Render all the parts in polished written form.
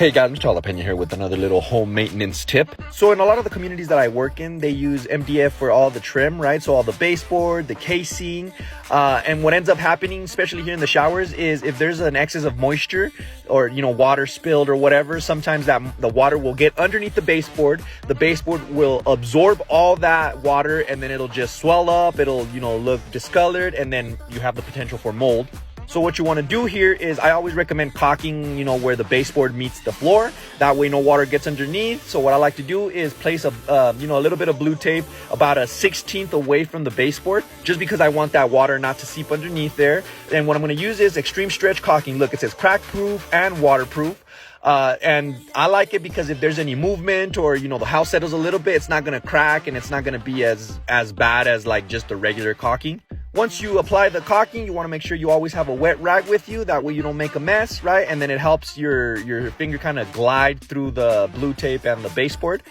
Hey guys, Mr. Jalapeno here with another little home maintenance tip. So in a lot of the communities that I work in, they use MDF for all the trim, right? So all the baseboard, the casing, and what ends up happening, especially here in the showers, is if there's an excess of moisture or, water spilled or whatever, sometimes that the water will get underneath the baseboard. The baseboard will absorb all that water and then it'll just swell up. It'll, look discolored, and then you have the potential for mold. So what you want to do here is I always recommend caulking, where the baseboard meets the floor. That way no water gets underneath. So what I like to do is place a little bit of blue tape about a 1/16 away from the baseboard, just because I want that water not to seep underneath there. And what I'm going to use is extreme stretch caulking. Look, it says crack proof and waterproof. And I like it because if there's any movement or, the house settles a little bit, it's not going to crack and it's not going to be as bad as like just the regular caulking. Once you apply the caulking, you want to make sure you always have a wet rag with you. That way you don't make a mess, right? And then it helps your finger kind of glide through the blue tape and the baseboard.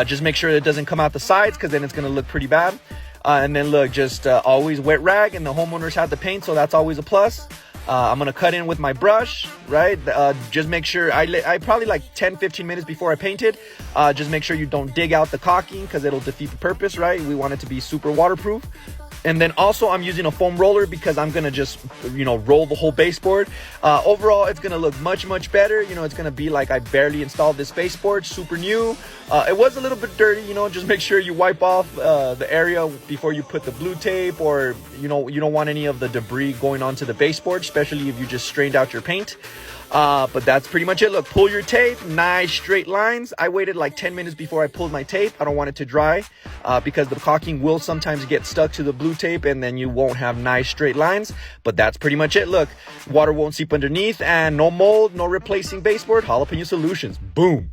Just make sure it doesn't come out the sides, because then it's going to look pretty bad. And then look, just always wet rag, and the homeowners have the paint, so that's always a plus. I'm going to cut in with my brush, right? Just make sure, I probably like 10-15 minutes before I paint it. Just make sure you don't dig out the caulking, because it'll defeat the purpose, right? We want it to be super waterproof. And then also I'm using a foam roller because I'm going to just, roll the whole baseboard. Overall, it's going to look much, much better. It's going to be like I barely installed this baseboard, super new. It was a little bit dirty, just make sure you wipe off the area before you put the blue tape, or, you don't want any of the debris going onto the baseboard, especially if you just strained out your paint. But that's pretty much it. Look, pull your tape, nice straight lines. I waited like 10 minutes before I pulled my tape. I don't want it to dry because the caulking will sometimes get stuck to the blue tape and then you won't have nice straight lines. But that's pretty much it. Look, water won't seep underneath and no mold, no replacing baseboard. Jalapeno Solutions. Boom.